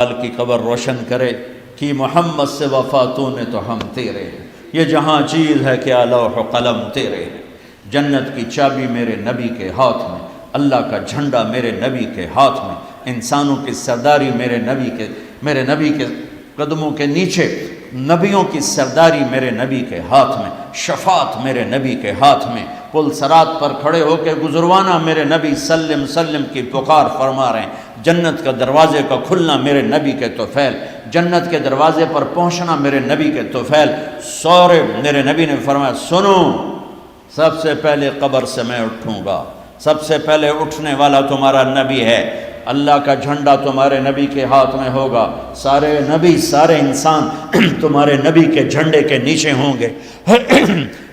کی قبر روشن کرے کہ محمد سے وفا تو نے تو ہم تیرے ہیں، یہ جہاں چیز ہے کیا لوح و قلم تیرے ہیں، جنت کی چابی میرے نبی کے ہاتھ میں، اللہ کا جھنڈا میرے نبی کے ہاتھ میں، انسانوں کی سرداری میرے نبی کے قدموں کے نیچے، نبیوں کی سرداری میرے نبی کے ہاتھ میں، شفاعت میرے نبی کے ہاتھ میں، پل صراط پر کھڑے ہو کے گزروانا میرے نبی سلم سلم کی پکار فرما رہے ہیں، جنت کا دروازے کا کھلنا میرے نبی کے طفیل، جنت کے دروازے پر پہنچنا میرے نبی کے طفیل، سورے میرے نبی نے فرمایا سنو، سب سے پہلے قبر سے میں اٹھوں گا، سب سے پہلے اٹھنے والا تمہارا نبی ہے، اللہ کا جھنڈا تمہارے نبی کے ہاتھ میں ہوگا، سارے نبی سارے انسان تمہارے نبی کے جھنڈے کے نیچے ہوں گے،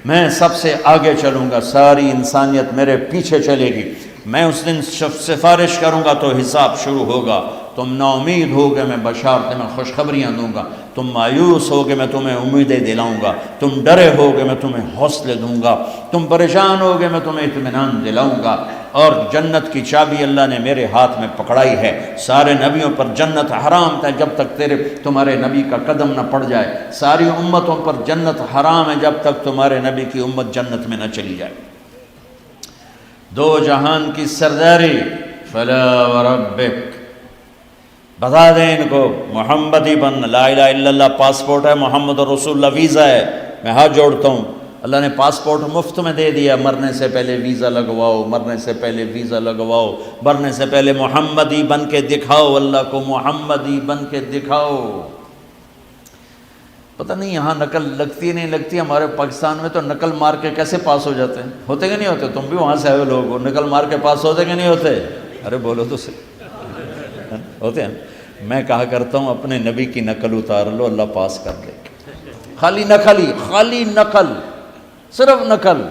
میں سب سے آگے چلوں گا، ساری انسانیت میرے پیچھے چلے گی، میں اس دن سفارش کروں گا تو حساب شروع ہوگا، تم نا امید ہوگے میں بشارت میں خوشخبریاں دوں گا، تم مایوس ہوگے میں تمہیں امیدیں دلاؤں گا، تم ڈرے ہوگے میں تمہیں حوصلے دوں گا، تم پریشان ہوگے میں تمہیں اطمینان دلاؤں گا، اور جنت کی چابی اللہ نے میرے ہاتھ میں پکڑائی ہے، سارے نبیوں پر جنت حرام تھا جب تک تمہارے نبی کا قدم نہ پڑ جائے، ساری امتوں پر جنت حرام ہے جب تک تمہارے نبی کی امت جنت میں نہ چلی جائے، دو جہان کی سرداری، فلا وربک، بتا دیں ان کو محمدی بن، لا الہ الا اللہ پاسپورٹ ہے، محمد رسول اللہ ویزا ہے، میں ہاتھ جوڑتا ہوں، اللہ نے پاسپورٹ مفت میں دے دیا، مرنے سے پہلے ویزا لگواؤ، مرنے سے پہلے ویزا لگواؤ، مرنے سے پہلے محمدی بن کے دکھاؤ، اللہ کو محمدی بن کے دکھاؤ۔ پتہ نہیں یہاں نقل لگتی نہیں لگتی، ہمارے پاکستان میں تو نقل مار کے کیسے پاس ہو جاتے ہیں، ہوتے کہ نہیں ہوتے؟ تم بھی وہاں سے آئے لوگ ہو، نقل مار کے پاس ہوتے کہ نہیں ہوتے؟ ارے بولو تو صحیح، ہوتے ہیں۔ میں کہا کرتا ہوں اپنے نبی کی نقل اتار لو، اللہ پاس کر دے، خالی نقل، صرف نقل،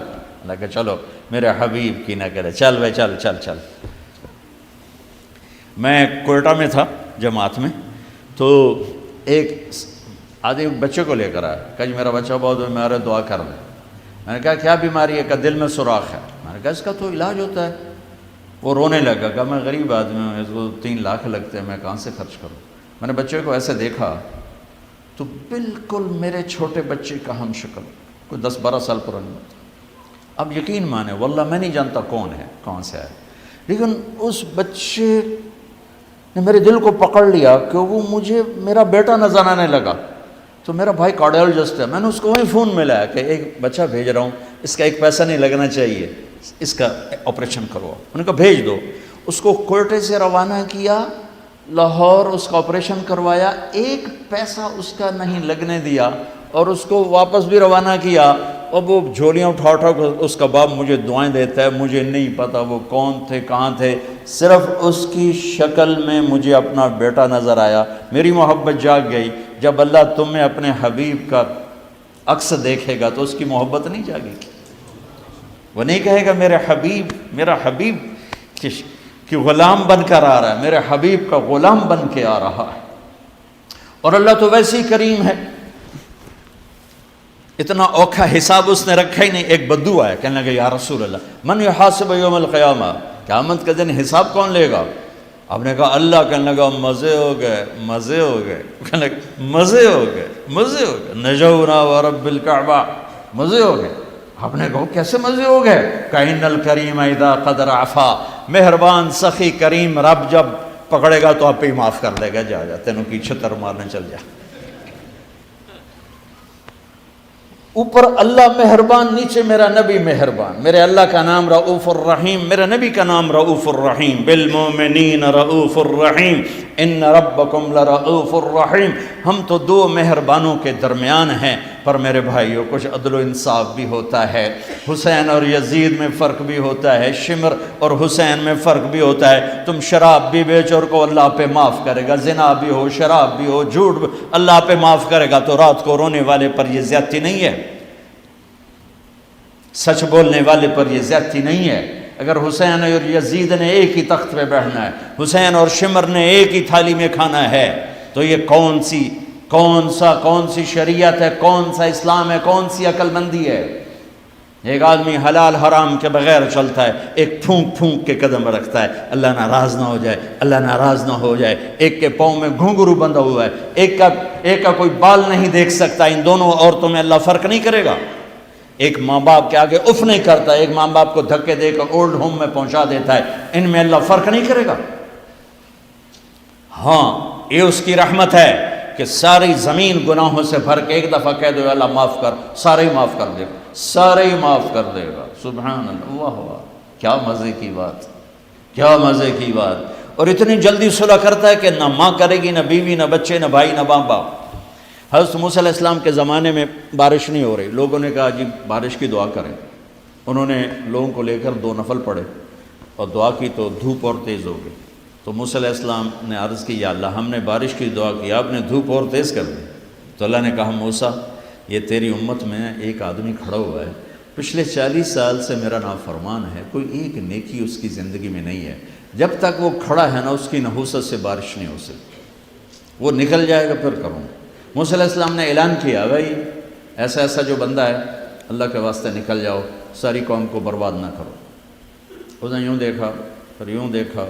اللہ کہ چلو میرے حبیب کی نقل ہے، چل بھائی چل۔ میں کوئٹہ میں تھا جماعت میں، تو ایک آدمی بچے کو لے کر آیا، کہا جی میرا بچہ بہت بیمار ہے، دعا کر دیں۔ میں نے کہا کیا بیماری ہے؟ کہ دل میں سوراخ ہے۔ میں نے کہا اس کا تو علاج ہوتا ہے۔ وہ رونے لگا، کہا میں غریب آدمی ہوں، اس کو 3 لاکھ لگتے ہیں، میں کہاں سے خرچ کروں؟ میں نے بچے کو ایسے دیکھا تو بالکل میرے چھوٹے بچے کا ہم شکل، کوئی 10-12 سال پرانی ہوتا۔ اب یقین مانے واللہ میں نہیں جانتا کون ہے، کہاں سے ہے، لیکن اس بچے نے میرے دل کو پکڑ لیا کہ وہ مجھے میرا بیٹا نظر آنے لگا۔ تو میرا بھائی کارڈیالوجسٹ ہے، میں نے اس کو وہیں فون ملایا کہ ایک بچہ بھیج رہا ہوں، اس کا ایک پیسہ نہیں لگنا چاہیے، اس کا آپریشن کرواؤ۔ انہوں نے کہا بھیج دو۔ اس کو کوئٹے سے روانہ کیا، لاہور اس کا آپریشن کروایا، ایک پیسہ اس کا نہیں لگنے دیا، اور اس کو واپس بھی روانہ کیا۔ اب وہ جھولیاں اٹھا اس کا باپ مجھے دعائیں دیتا ہے، مجھے نہیں پتا وہ کون تھے کہاں تھے، صرف اس کی شکل میں مجھے اپنا بیٹا نظر آیا، میری محبت جاگ گئی۔ جب اللہ تمہیں اپنے حبیب کا عکس دیکھے گا تو اس کی محبت نہیں جاگے گی، وہ نہیں کہے گا میرا حبیب کہ غلام بن کر آ رہا ہے، میرے حبیب کا غلام بن کے آ رہا ہے۔ اور اللہ تو ویسے ہی کریم ہے، اتنا اوکھا حساب اس نے رکھا ہی نہیں۔ ایک بدو آیا، کہنے لگا یا رسول اللہ من یحاسب یوم القیامہ، قیامت کے دن حساب کون لے گا؟ آپ نے کہا اللہ۔ کہنے لگا مزے ہو گئے، کہنے لگا مزے ہو گئے، نجونا ورب الکعبہ، مزے ہو گئے۔ آپ نے کہا کیسے مزے ہو گئے؟ کَإِنَّ الْكَرِيمَ اِذَا قَدْ عَفَا، مہربان سخی کریم رب جب پکڑے گا تو آپ پہ ہی معاف کر دے گا، جا تینوں کی چھتر مارنے چل جا۔ اوپر اللہ مہربان، نیچے میرا نبی مہربان۔ میرے اللہ کا نام رؤوف الرحیم، میرے نبی کا نام رؤوف الرحیم، بالمؤمنین رؤوف الرحیم، ان ربکم لرؤوف الرحیم۔ ہم تو 2 مہربانوں کے درمیان ہیں، پر میرے بھائیوں کچھ عدل و انصاف بھی ہوتا ہے، حسین اور یزید میں فرق بھی ہوتا ہے، شمر اور حسین میں فرق بھی ہوتا ہے۔ تم شراب بھی بیچو کو اللہ پہ معاف کرے گا، زنا بھی ہو، شراب بھی ہو، جھوٹ بھی اللہ پہ معاف کرے گا، تو رات کو رونے والے پر یہ زیادتی نہیں ہے، سچ بولنے والے پر یہ زیادتی نہیں ہے۔ اگر حسین اور یزید نے ایک ہی تخت پہ بیٹھنا ہے، حسین اور شمر نے ایک ہی تھالی میں کھانا ہے، تو یہ کون سی شریعت ہے، کون سا اسلام ہے، کون سی عقل مندی ہے؟ ایک آدمی حلال حرام کے بغیر چلتا ہے، ایک پھونک پھونک کے قدم رکھتا ہے اللہ ناراض نہ ہو جائے، اللہ ناراض نہ ہو جائے، ایک کے پاؤں میں گھنگرو بندھا ہوا ہے، ایک کا کوئی بال نہیں دیکھ سکتا، ان دونوں عورتوں میں اللہ فرق نہیں کرے گا؟ ایک ماں باپ کے آگے اف نہیں کرتا، ایک ماں باپ کو دھکے دے کر اولڈ ہوم میں پہنچا دیتا ہے، ان میں اللہ فرق نہیں کرے گا؟ ہاں یہ اس کی رحمت ہے کہ ساری زمین گناہوں سے بھر کے ایک دفعہ کہہ دو اللہ معاف کر، سارے ہی معاف کر دے گا، سارے ہی معاف کر دے گا۔ سبحان اللہ، واہ واہ، کیا مزے کی بات، کیا مزے کی بات۔ اور اتنی جلدی صلح کرتا ہے کہ نہ ماں کرے گی، نہ بیوی، نہ بچے، نہ بھائی، نہ باپ باپ۔ حضرت موسیٰ علیہ السلام کے زمانے میں بارش نہیں ہو رہی، لوگوں نے کہا جی بارش کی دعا کریں۔ انہوں نے لوگوں کو لے کر 2 نفل پڑھے اور دعا کی تو دھوپ اور تیز ہو گئی۔ تو موسیٰ علیہ السلام نے عرض کی یا اللہ ہم نے بارش کی دعا کی، آپ نے دھوپ اور تیز کر دی۔ تو اللہ نے کہا موسیٰ یہ تیری امت میں ایک آدمی کھڑا ہوا ہے، پچھلے 40 سال سے میرا نافرمان ہے، کوئی ایک نیکی اس کی زندگی میں نہیں ہے، جب تک وہ کھڑا ہے نا اس کی نحوست سے بارش نہیں ہو سکتی، وہ نکل جائے گا پھر کروں۔ موسیٰ علیہ السلام نے اعلان کیا بھائی ایسا ایسا جو بندہ ہے اللہ کے واسطے نکل جاؤ، ساری قوم کو برباد نہ کرو۔ اس نے یوں دیکھا پھر یوں دیکھا،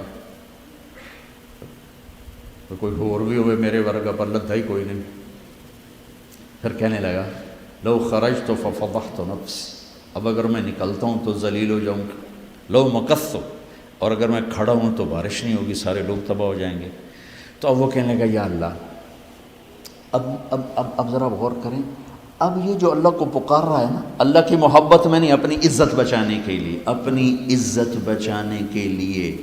تو کوئی اور بھی ہوئے میرے ورگا، پر لگتا ہی کوئی نہیں۔ پھر کہنے لگا لو خرجت ففضحت نفسی، اب اگر میں نکلتا ہوں تو ذلیل ہو جاؤں گا، لو مکثت، اور اگر میں کھڑا ہوں تو بارش نہیں ہوگی، سارے لوگ تباہ ہو جائیں گے۔ تو اب وہ کہنے لگا یا اللہ اب ذرا غور کریں، اب یہ جو اللہ کو پکار رہا ہے نا، اللہ کی محبت میں نہیں، اپنی عزت بچانے کے لیے، اپنی عزت بچانے کے لیے،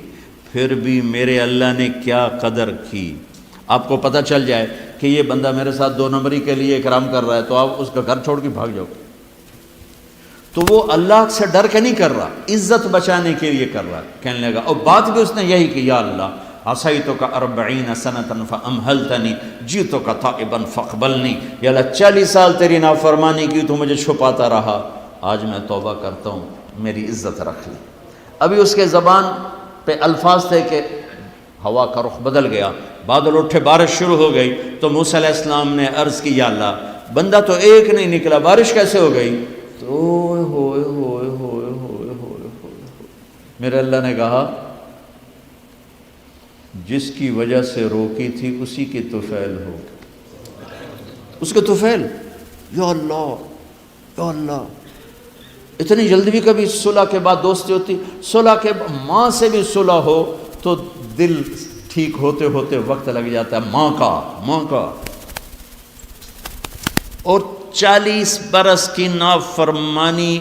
پھر بھی میرے اللہ نے کیا قدر کی۔ آپ کو پتہ چل جائے کہ یہ بندہ میرے ساتھ 2 نمبری کے لیے اکرام کر رہا ہے تو آپ اس کا گھر چھوڑ کے بھاگ جاؤ۔ تو وہ اللہ سے ڈر کے نہیں کر رہا، عزت بچانے کے لیے کر رہا۔ کہنے لگا، اور بات بھی اس نے یہی کہ یا اللہ عصیتک 40 سنة فأمہلتنی جئتک تائبا فاقبلنی، یا اللہ 40 سال تیری نافرمانی کی تو مجھے چھپاتا رہا، آج میں توبہ کرتا ہوں، میری عزت رکھ لی۔ ابھی اس کے زبان پہ الفاظ تھے کہ ہوا کا رخ بدل گیا، بادل اٹھے، بارش شروع ہو گئی۔ تو موسیٰ علیہ السلام نے عرض کی یا اللہ بندہ تو ایک نہیں نکلا، بارش کیسے ہو گئی؟ تو ہوئے ہوئے ہوئے ہوئے ہوئے ہوئے، میرے اللہ نے کہا جس کی وجہ سے روکی تھی اسی کی طفیل ہو، اس کے طفیل۔ یا اللہ یا اللہ، اتنی جلدی بھی کبھی صلح کے بعد دوستی ہوتی؟ صلح کے ماں سے بھی صلح ہو تو دل ٹھیک ہوتے ہوتے وقت لگ جاتا ہے، ماں کا۔ اور 40 برس کی نافرمانی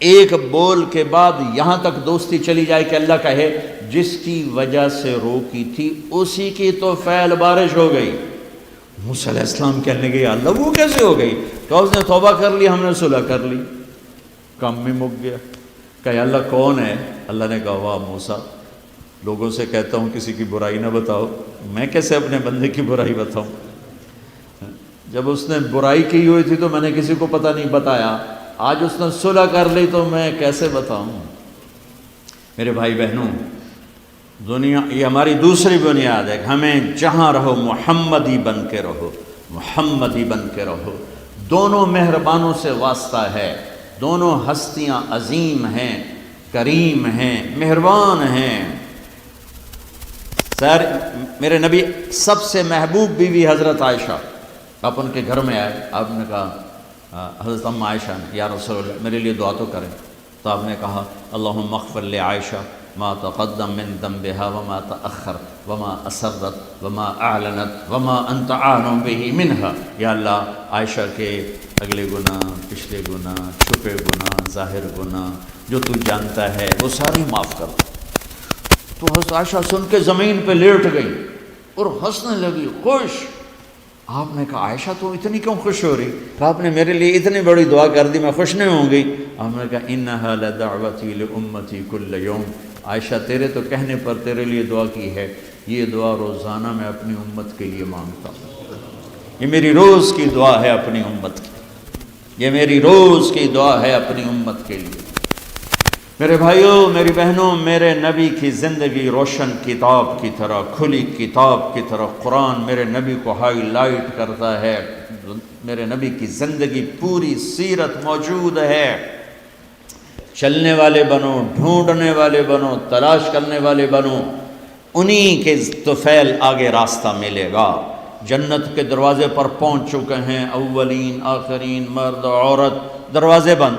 ایک بول کے بعد یہاں تک دوستی چلی جائے کہ اللہ کہے جس کی وجہ سے روکی تھی اسی کی تو فعل بارش ہو گئی۔ موسیٰ علیہ السلام کہنے لگے یا اللہ وہ کیسے ہو گئی؟ کہ اس نے توبہ کر لی، ہم نے صلح کر لی، کام میں مک گیا۔ کہ یا اللہ کون ہے؟ اللہ نے کہا واہ موسیٰ، لوگوں سے کہتا ہوں کسی کی برائی نہ بتاؤ، میں کیسے اپنے بندے کی برائی بتاؤں؟ جب اس نے برائی کی ہوئی تھی تو میں نے کسی کو پتہ نہیں بتایا، آج اس نے صلح کر لی تو میں کیسے بتاؤں؟ میرے بھائی بہنوں، دنیا یہ ہماری دوسری بنیاد ہے کہ ہمیں جہاں رہو محمدی بن کے رہو، محمدی بن کے رہو۔ دونوں مہربانوں سے واسطہ ہے، دونوں ہستیاں عظیم ہیں، کریم ہیں، مہربان ہیں۔ سر میرے نبی سب سے محبوب بیوی حضرت عائشہ، آپ ان کے گھر میں آئے، آپ نے کہا حضرت ام عائشہ نے یا رسول اللہ میرے لیے دعا تو کریں۔ تو آپ نے کہا اللہم اغفر لعائشہ ما تقدم من ذنبها وما تأخر وما اسرت وما اعلنت وما انت اعلم به منها، یا اللہ عائشہ کے اگلے گناہ، پچھلے گناہ، چھپے گناہ، ظاہر گناہ جو تو جانتا ہے وہ سارے معاف کر۔ تو حضرت عائشہ سن کے زمین پہ لیٹ گئی اور ہنسنے لگی، خوش۔ آپ نے کہا عائشہ تو اتنی کیوں خوش ہو رہی؟ کہ آپ نے میرے لیے اتنی بڑی دعا کر دی، میں خوش نہیں ہوں گی؟ آپ نے کہا انہا لدعوتی لامتی کل یوم، عائشہ تیرے تو کہنے پر تیرے لیے دعا کی ہے، یہ دعا روزانہ میں اپنی امت کے لیے مانگتا ہوں، یہ میری روز کی دعا ہے اپنی امت کی، یہ میری روز کی دعا ہے اپنی امت کے لیے۔ میرے بھائیوں، میری بہنوں، میرے نبی کی زندگی روشن کتاب کی طرح، کھلی کتاب کی طرح قرآن میرے نبی کو ہائی لائٹ کرتا ہے۔ میرے نبی کی زندگی پوری سیرت موجود ہے۔ چلنے والے بنو، ڈھونڈنے والے بنو، تلاش کرنے والے بنو، انہی کے طفیل آگے راستہ ملے گا۔ جنت کے دروازے پر پہنچ چکے ہیں، اولین آخرین، مرد عورت، دروازے بند۔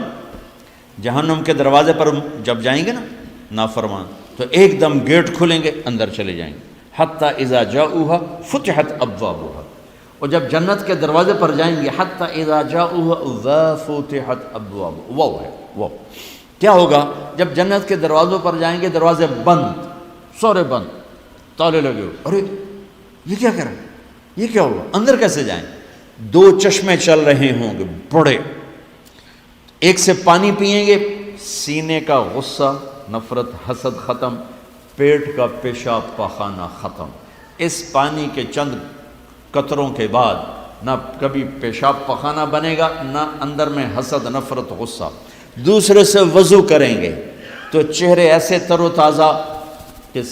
جہنم کے دروازے پر جب جائیں گے نا نافرمان، تو ایک دم گیٹ کھلیں گے، اندر چلے جائیں گے۔ حتی اذا جاؤہا فتحت ابوابہا، اور جب جنت کے دروازے پر جائیں گے، حتی اذا جاؤہا فتحت ابوابہا، وہ ہے وہ کیا ہوگا جب جنت کے دروازوں پر جائیں گے؟ دروازے بند، سورے بند، تالے لگے ہوئے۔ ارے یہ کیا کر رہے ہیں، یہ کیا ہوگا، اندر کیسے جائیں؟ دو چشمے چل رہے ہوں گے بڑے، ایک سے پانی پئیں گے، سینے کا غصہ، نفرت، حسد ختم، پیٹ کا پیشاب پاخانہ ختم۔ اس پانی کے چند قطروں کے بعد نہ کبھی پیشاب پاخانہ بنے گا، نہ اندر میں حسد، نفرت، غصہ۔ دوسرے سے وضو کریں گے تو چہرے ایسے تر و تازہ کہ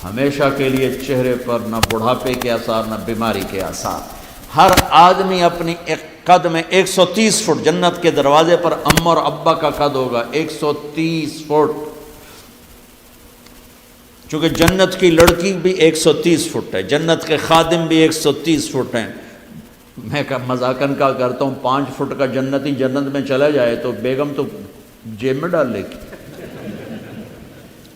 ہمیشہ کے لیے چہرے پر نہ بڑھاپے کے آثار، نہ بیماری کے آثار۔ ہر آدمی اپنی ایک قد میں 130 فٹ، جنت کے دروازے پر اماں اور ابا کا قد ہوگا 130 فٹ، چونکہ جنت کی لڑکی بھی 130 فٹ ہے، جنت کے خادم بھی 130 فٹ ہیں۔ میں مذاقن کا کرتا ہوں 5 فٹ کا جنتی جنت میں چلا جائے تو بیگم تو جیب میں ڈال لے گی،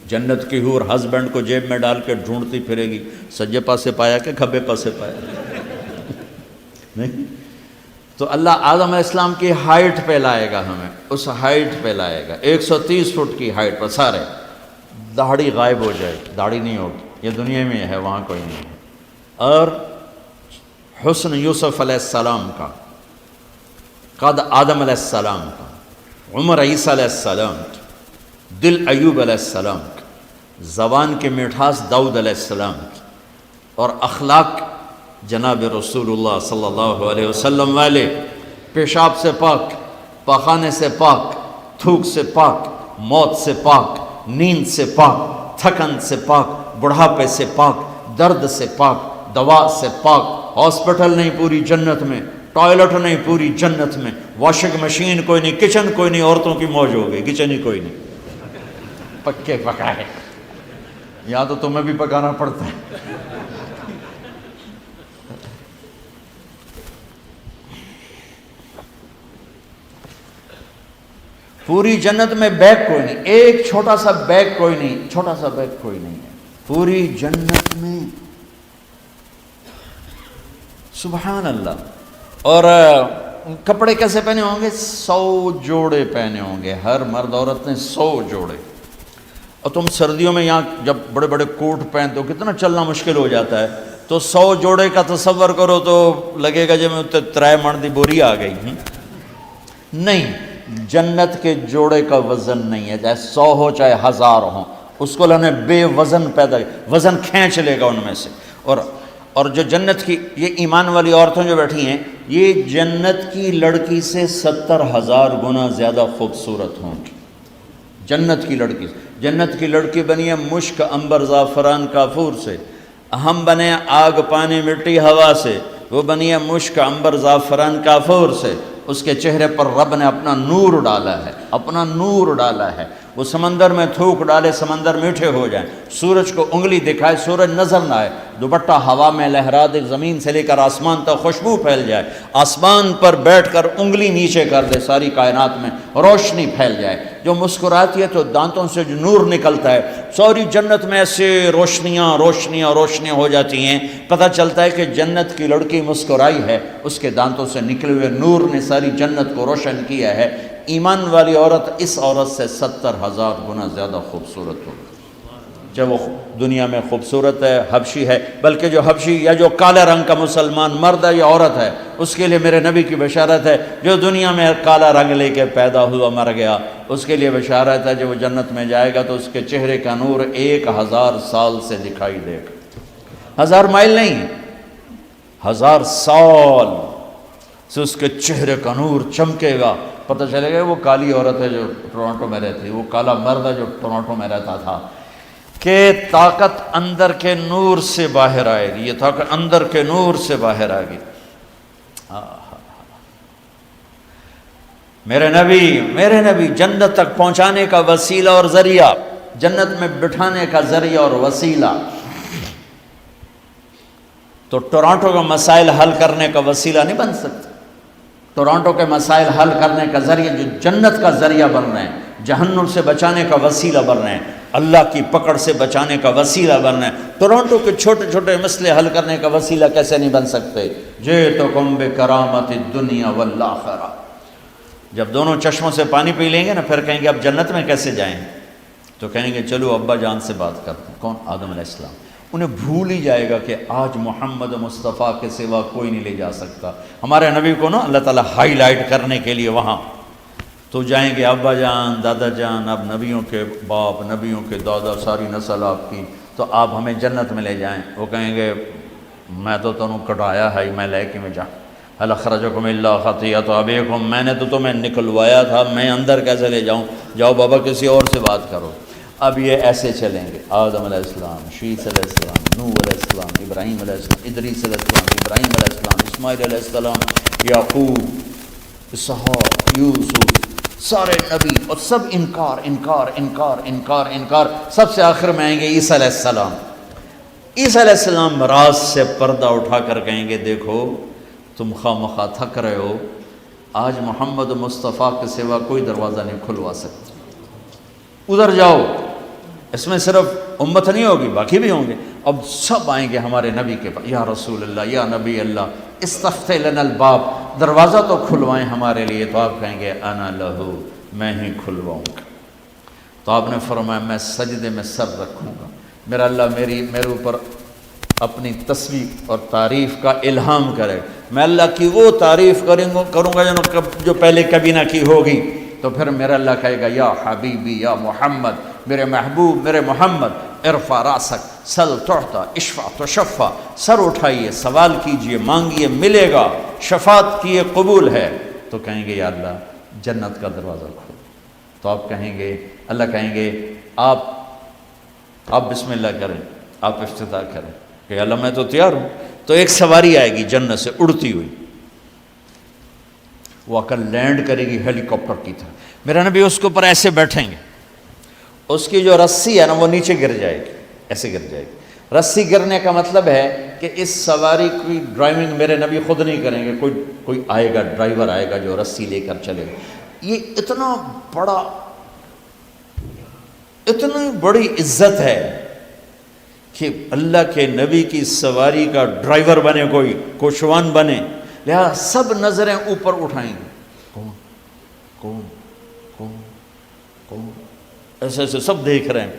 جنت کی حور ہسبینڈ کو جیب میں ڈال کے ڈھونڈتی پھرے گی، سجے پاسے پایا کہ کھبے پاسے پایا نہیں۔ تو اللہ آدم علیہ السلام کی ہائٹ پہ لائے گا، ہمیں اس ہائٹ پہ لائے گا، 130 فٹ کی ہائٹ پر سارے۔ داڑھی غائب ہو جائے، داڑھی نہیں ہوگی، یہ دنیا میں ہے، وہاں کوئی نہیں ہے۔ اور حسن یوسف علیہ السلام کا، قد آدم علیہ السلام کا، عمر عیسیٰ علیہ السلام کی، دل ایوب علیہ السلام کی، زبان کی مٹھاس داؤد علیہ السلام کی، اور اخلاق جناب رسول اللہ صلی اللہ علیہ وسلم والے، پیشاب سے پاک، پاخانے سے پاک، تھوک سے پاک، موت سے پاک، نیند سے پاک، تھکن سے پاک، بڑھاپے سے پاک، درد سے پاک، دوا سے پاک۔ ہاسپٹل نہیں پوری جنت میں، ٹوائلٹ نہیں پوری جنت میں، واشنگ مشین کوئی نہیں، کچن کوئی نہیں، عورتوں کی موج ہو گئی، کچن ہی کوئی نہیں، پکے پکائے، یا تو تمہیں بھی پکانا پڑتا ہے۔ پوری جنت میں بیگ کوئی نہیں، ایک چھوٹا سا بیگ کوئی نہیں، چھوٹا سا بیگ کوئی نہیں ہے پوری جنت میں، سبحان اللہ۔ اور کپڑے کیسے پہنے ہوں گے؟ 100 جوڑے پہنے ہوں گے، ہر مرد عورت نے 100 جوڑے۔ اور تم سردیوں میں یہاں جب بڑے بڑے کوٹ پہنتے ہو کتنا چلنا مشکل ہو جاتا ہے، تو 100 جوڑے کا تصور کرو تو لگے گا جب 3 من دی بوری آ گئی۔ نہیں، جنت کے جوڑے کا وزن نہیں ہے، چاہے 100 ہو چاہے 1000 ہوں، اس کو اللہ نے بے وزن پیدا کیا، وزن کھینچ لے گا ان میں سے۔ اور جو جنت کی یہ ایمان والی عورتیں جو بیٹھی ہیں، یہ جنت کی لڑکی سے 70,000 گنا زیادہ خوبصورت ہوں گی۔ جنت کی لڑکی، جنت کی لڑکی بنی ہے مشک، عنبر، زعفران، کافور سے، ہم بنے آگ، پانی، مٹی، ہوا سے، وہ بنی ہے مشک، عنبر، زعفران، کافور سے۔ اس کے چہرے پر رب نے اپنا نور ڈالا ہے، اپنا نور ڈالا ہے۔ وہ سمندر میں تھوک ڈالے، سمندر میٹھے ہو جائیں، سورج کو انگلی دکھائے، سورج نظر نہ آئے، دوپٹہ ہوا میں لہرا دے، زمین سے لے کر آسمان تک خوشبو پھیل جائے، آسمان پر بیٹھ کر انگلی نیچے کر دے، ساری کائنات میں روشنی پھیل جائے، جو مسکراتی ہے تو دانتوں سے جو نور نکلتا ہے، ساری جنت میں ایسے روشنیاں روشنیاں روشنیاں ہو جاتی ہیں، پتہ چلتا ہے کہ جنت کی لڑکی مسکرائی ہے، اس کے دانتوں سے نکلے ہوئے نور نے ساری جنت کو روشن کیا ہے۔ ایمان والی عورت اس عورت سے 70,000 گنا زیادہ خوبصورت ہوگی، جب وہ دنیا میں خوبصورت ہے، حبشی ہے، بلکہ جو حبشی یا جو کالے رنگ کا مسلمان مرد ہے یا عورت ہے، اس کے لیے میرے نبی کی بشارت ہے، جو دنیا میں کالا رنگ لے کے پیدا ہوا مر گیا، اس کے لیے بشارت ہے، جب وہ جنت میں جائے گا تو اس کے چہرے کا نور 1000 سال سے دکھائی دے گا، 1000 مائل نہیں، 1000 سال سے اس کے چہرے کا نور چمکے گا، پتہ چلے گا وہ کالی عورت ہے جو ٹورانٹو میں رہتی، وہ کالا مرد ہے جو ٹورانٹو میں رہتا تھا، کہ طاقت اندر کے نور سے باہر آئے گی، یہ طاقت اندر کے نور سے باہر آئے گی۔ میرے نبی جنت تک پہنچانے کا وسیلہ اور ذریعہ، جنت میں بٹھانے کا ذریعہ اور وسیلہ۔ تو ٹورانٹو کا مسائل حل کرنے کا وسیلہ نہیں بن سکتا، ٹورانٹو کے مسائل حل کرنے کا ذریعہ جو جنت کا ذریعہ بن رہے ہیں، جہنم سے بچانے کا وسیلہ بن رہے ہیں، اللہ کی پکڑ سے بچانے کا وسیلہ بن رہے ہیں، ٹورانٹو کے چھوٹے چھوٹے مسئلے حل کرنے کا وسیلہ کیسے نہیں بن سکتے؟ جئتکم بکرامت الدنیا والآخرہ۔ جب دونوں چشموں سے پانی پی لیں گے نا، پھر کہیں گے اب جنت میں کیسے جائیں؟ تو کہیں گے چلو ابا جان سے بات کرتے ہیں۔ کون؟ آدم علیہ السلام۔ انہیں بھول ہی جائے گا کہ آج محمد مصطفیٰ کے سوا کوئی نہیں لے جا سکتا۔ ہمارے نبی کو نا اللہ تعالیٰ ہائی لائٹ کرنے کے لیے وہاں تو جائیں گے، ابا جان، دادا جان، اب نبیوں کے باپ، نبیوں کے دادا، ساری نسل آپ کی، تو آپ ہمیں جنت میں لے جائیں۔ وہ کہیں گے میں تو تنوں کٹایا ہے، میں لے کے میں جاؤں، هل اخرجکم الا خطیئۃ ابیکم، میں نے تو تمہیں نکلوایا تھا، میں اندر کیسے لے جاؤں؟ جاؤ بابا کسی اور سے بات کرو۔ اب یہ ایسے چلیں گے، آدم علیہ السلام، شیث علیہ السلام، نوح علیہ السلام، ابراہیم علیہ السلام، ادریس علیہ السلام، ابراہیم علیہ السلام، اسماعیل علیہ السلام، یعقوب، اسحاق، یوسف، سارے نبی، اور سب انکار انکار انکار انکار انکار، سب سے آخر میں آئیں گے عیسیٰ علیہ السلام۔ عیسیٰ علیہ السلام راز سے پردہ اٹھا کر کہیں گے دیکھو تم خواہ مخواہ تھک رہے ہو، آج محمد مصطفیٰ کے سوا کوئی دروازہ نہیں کھلوا سکتا، ادھر جاؤ۔ اس میں صرف امت نہیں ہوگی، باقی بھی ہوں گے۔ اب سب آئیں گے ہمارے نبی کے پاس، یا رسول اللہ، یا نبی اللہ، استفتح لنا الباب، دروازہ تو کھلوائیں ہمارے لیے۔ تو آپ کہیں گے انا لہو، میں ہی کھلواؤں گا۔ تو آپ نے فرمایا میں سجدے میں سر رکھوں گا، میرا اللہ میرے اوپر اپنی تسبیح اور تعریف کا الہام کرے، میں اللہ کی وہ تعریف کروں گا جو پہلے کبھی نہ کی ہوگی۔ تو پھر میرا اللہ کہے گا یا حبیبی یا محمد، میرے محبوب، میرے محمد، ارفع راسک سل تعطا اشفع تشفع، سر اٹھائیے، سوال کیجئے، مانگیے، ملے گا، شفاعت کیے قبول ہے۔ تو کہیں گے یا اللہ جنت کا دروازہ کھول۔ تو آپ کہیں گے، اللہ کہیں گے آپ بسم اللہ کریں، آپ افتتاح کریں کہ اللہ میں تو تیار ہوں۔ تو ایک سواری آئے گی جنت سے اڑتی ہوئی، وہ آ کر لینڈ کرے گی ہیلی کاپٹر کی طرح، میرا نبی اس کے اوپر ایسے بیٹھیں گے، اس کی جو رسی ہے نا وہ نیچے گر جائے گی، ایسے گر جائے گی۔ رسی گرنے کا مطلب ہے کہ اس سواری کی ڈرائیونگ میرے نبی خود نہیں کریں گے، کوئی آئے گا، ڈرائیور آئے گا جو رسی لے کر چلے گا۔ یہ اتنی بڑی عزت ہے کہ اللہ کے نبی کی سواری کا ڈرائیور بنے، کوئی کوشوان بنے، لہذا سب نظریں اوپر اٹھائیں گے، کون کون کون کون، ایسے ایسے سب دیکھ رہے ہیں،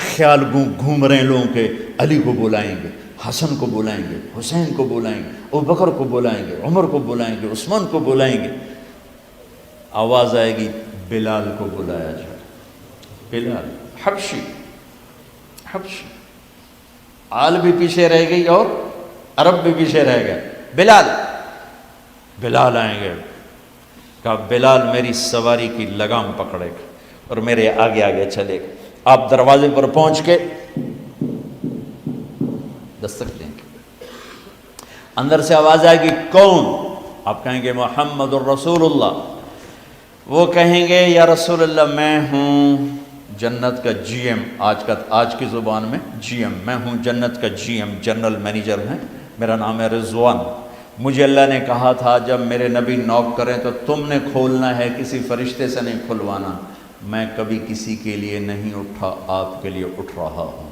خیال گھوم رہے ہیں لوگوں کے، علی کو بلائیں گے، حسن کو بلائیں گے، حسین کو بلائیں گے، ابوبکر کو بلائیں گے، عمر کو بلائیں گے، عثمان کو بلائیں گے۔ آواز آئے گی بلال کو بلایا جائے، بلال حبشی، آل بھی پیچھے رہ گئی اور عرب بھی پیچھے رہ گئے، بلال آئیں گے، کہا بلال میری سواری کی لگام پکڑے گا اور میرے آگے آگے چلے گا۔ آپ دروازے پر پہنچ کے دستک دیں گے، اندر سے آواز آئے گی کون؟ آپ کہیں گے محمد الرسول اللہ۔ وہ کہیں گے یا رسول اللہ میں ہوں جنت کا جی ایم، آج کی زبان میں جی ایم، میں ہوں جنت کا جی ایم، جنرل مینیجر ہیں، میرا نام ہے رضوان۔ مجھے اللہ نے کہا تھا جب میرے نبی نوک کریں تو تم نے کھولنا ہے، کسی فرشتے سے نہیں کھلوانا۔ میں کبھی کسی کے لیے نہیں اٹھا، آپ کے لیے اٹھ رہا ہوں،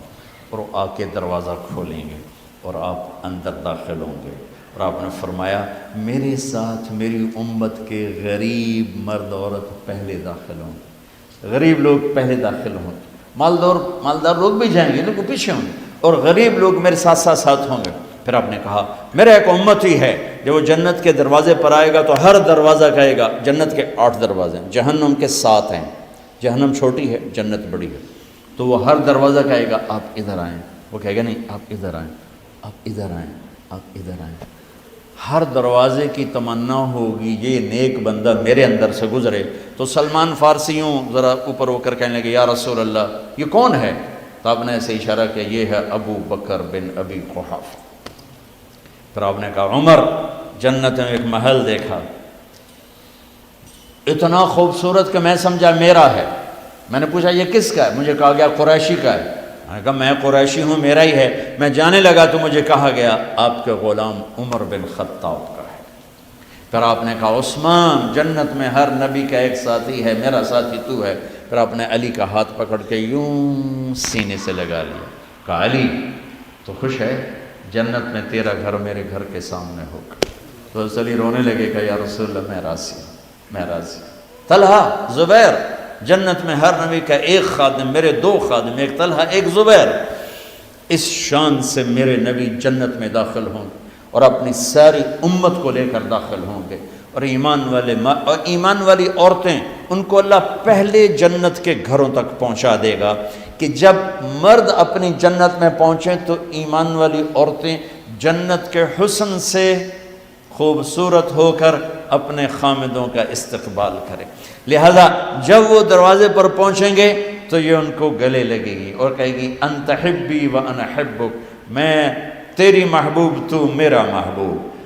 اور آ کے دروازہ کھولیں گے اور آپ اندر داخل ہوں گے۔ اور آپ نے فرمایا میرے ساتھ میری امت کے غریب مرد عورت پہلے داخل ہوں گے، غریب لوگ پہلے داخل ہوں گے، مالدار لوگ بھی جائیں گے لیکن پیچھے ہوں گے، اور غریب لوگ میرے ساتھ ہوں گے۔ پھر آپ نے کہا میرا ایک امت ہی ہے جب وہ جنت کے دروازے پر آئے گا تو ہر دروازہ کہے گا، جنت کے 8 دروازے ہیں، جہنم کے 7 ہیں، جہنم چھوٹی ہے جنت بڑی ہے، تو وہ ہر دروازہ کہے گا آپ ادھر آئیں، وہ کہے گا نہیں آپ ادھر آئیں، آپ ادھر آئیں، آپ ادھر آئیں۔ ہر دروازے کی تمنا ہوگی یہ نیک بندہ میرے اندر سے گزرے۔ تو سلمان فارسیوں ذرا اوپر ہو کر کہنے لگے یا رسول اللہ یہ کون ہے؟ تو آپ نے ایسے اشارہ کیا یہ ہے ابو بکر بن ابی قحافہ۔ پھر آپ نے کہا عمر، جنت میں ایک محل دیکھا، اتنا خوبصورت کہ میں سمجھا میرا ہے۔ میں نے پوچھا یہ کس کا ہے؟ مجھے کہا گیا قریشی کا ہے۔ میں نے کہا میں قریشی ہوں، میرا ہی ہے۔ میں جانے لگا تو مجھے کہا گیا آپ کے غلام عمر بن خطاب کا ہے۔ پھر آپ نے کہا عثمان جنت میں ہر نبی کا ایک ساتھی ہے، میرا ساتھی تو ہے۔ پھر آپ نے علی کا ہاتھ پکڑ کے یوں سینے سے لگا لیا، کہا علی تو خوش ہے؟ جنت میں تیرا گھر میرے گھر کے سامنے ہوگا۔ تو علی رونے لگے کہ یا رسول اللہ میں راضی ہوں، میں راضی ہوں۔ طلحہ زبیر، جنت میں ہر نبی کا ایک خادم، میرے دو خادم، ایک طلحہ ایک زبیر، اس شان سے میرے نبی جنت میں داخل ہوں اور اپنی ساری امت کو لے کر داخل ہوں گے۔ اور ایمان والی عورتیں ان کو اللہ پہلے جنت کے گھروں تک پہنچا دے گا کہ جب مرد اپنی جنت میں پہنچیں تو ایمان والی عورتیں جنت کے حسن سے خوبصورت ہو کر اپنے خامدوں کا استقبال کریں۔ لہذا جب وہ دروازے پر پہنچیں گے تو یہ ان کو گلے لگے گی اور کہے گی انت حبی و انا حبک، میں تیری محبوب تو میرا محبوب۔